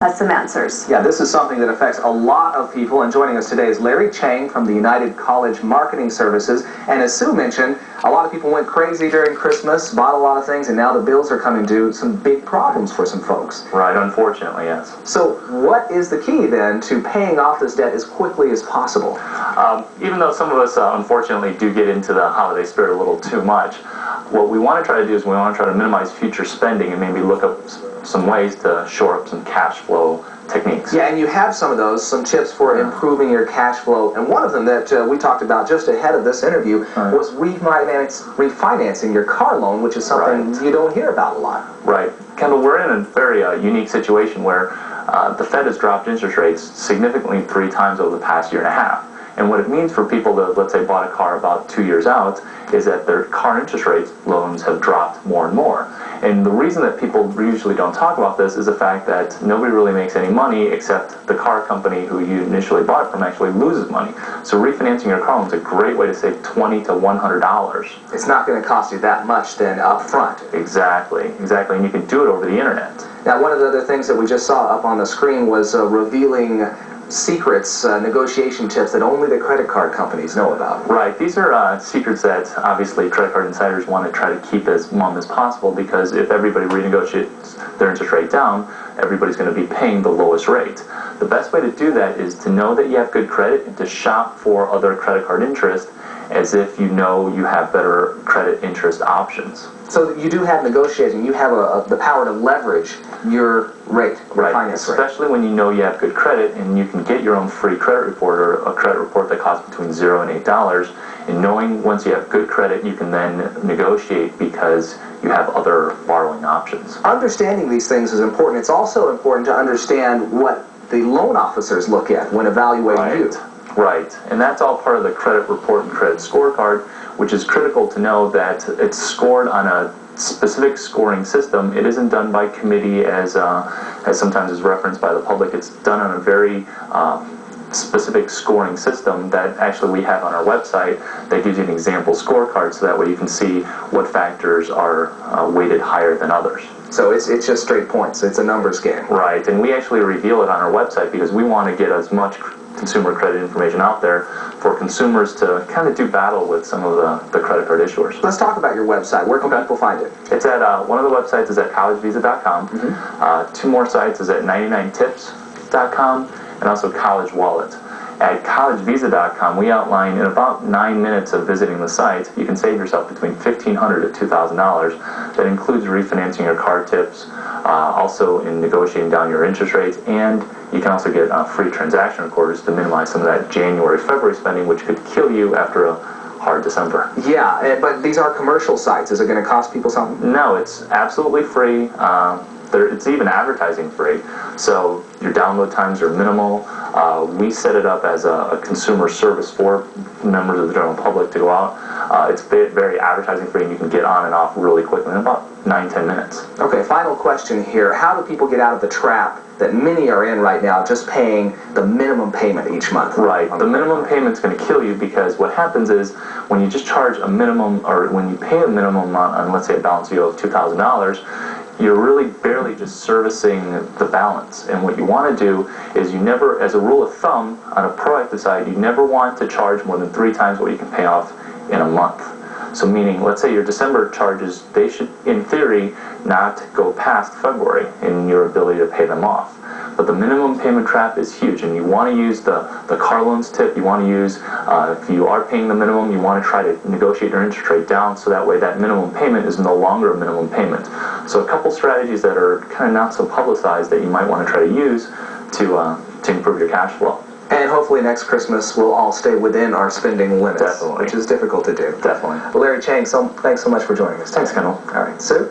some answers. Yeah, this is something that affects a lot of people, and joining us today is Larry Chiang from the United College Marketing Services. And as Sue mentioned, a lot of people went crazy during Christmas, bought a lot of things, and now the bills are coming due. Some big problems for some folks. Right, unfortunately, yes. So what is the key then to paying off this debt as quickly as possible? Even though some of us unfortunately do get into the holiday spirit a little too much, what we want to try to do is we want to try to minimize future spending and maybe look up some ways to shore up some cash flow techniques. Yeah, and you have some of those, some tips for improving your cash flow. And one of them that we talked about just ahead of this interview was refinancing your car loan, which is something you don't hear about a lot. Right. Kendall, we're in a very unique situation where the Fed has dropped interest rates significantly 3 times over the past year and a half. And what it means for people that, let's say, bought a car about 2 years out is that their car interest rates loans have dropped more and more. And the reason that people usually don't talk about this is the fact that nobody really makes any money except the car company who you initially bought it from actually loses money. So refinancing your car loan is a great way to save $20 to $100. It's not going to cost you that much then up front. Exactly, and you can do it over the internet. Now, one of the other things that we just saw up on the screen was revealing secrets, negotiation tips that only the credit card companies know about. Right. These are secrets that obviously credit card insiders want to try to keep as mum as possible, because if everybody renegotiates their interest rate down, everybody's going to be paying the lowest rate. The best way to do that is to know that you have good credit and to shop for other credit card interest as if you know you have better credit interest options. So you do have negotiating, you have the power to leverage your rate, your finance rate. Especially when you know you have good credit and you can get your own free credit report, or a credit report that costs between $0 and $8. And knowing once you have good credit, you can then negotiate because you have other borrowing options. Understanding these things is important. It's also important to understand what the loan officers look at when evaluating you. Right, and that's all part of the credit report and credit scorecard, which is critical to know that it's scored on a specific scoring system. It isn't done by committee as sometimes is referenced by the public. It's done on a very specific scoring system that actually we have on our website that gives you an example scorecard, so that way you can see what factors are weighted higher than others. So it's just straight points. It's a numbers game. Right, and we actually reveal it on our website because we want to get as much consumer credit information out there for consumers to kind of do battle with some of the credit card issuers. Let's talk about your website. Where can people find it? It's at, one of the websites is at collegevisa.com. 2 more sites is at 99tips.com and also College Wallet. At collegevisa.com, we outline in about 9 minutes of visiting the site, you can save yourself between $1,500 to $2,000. That includes refinancing your car tips, also in negotiating down your interest rates, and you can also get free transaction recorders to minimize some of that January, February spending, which could kill you after a hard December. Yeah, but these are commercial sites. Is it going to cost people something? No, it's absolutely free. It's even advertising free, so your download times are minimal. We set it up as a consumer service for members of the general public to go out. It's very advertising free, and you can get on and off really quickly in about 9-10 minutes. Okay, final question here. How do people get out of the trap that many are in right now, just paying the minimum payment each month? Right. The minimum payment's going to kill you, because what happens is when you just charge a minimum, or when you pay a minimum amount on, let's say, a balance due of $2,000, you're really barely just servicing the balance. And what you want to do is you never, as a rule of thumb, on a proactive side, you never want to charge more than 3 times what you can pay off in a month. So meaning, let's say your December charges, they should, in theory, not go past February in your ability to pay them off. But the minimum payment trap is huge, and you want to use the car loans tip. You want to use, if you are paying the minimum, you want to try to negotiate your interest rate down, so that way that minimum payment is no longer a minimum payment. So a couple strategies that are kind of not so publicized that you might want to try to use to improve your cash flow. And hopefully next Christmas we'll all stay within our spending limits, Definitely. which is difficult to do. Definitely. Well, Larry Chiang, thanks so much for joining us today. Thanks, Kendall. All right, Sue?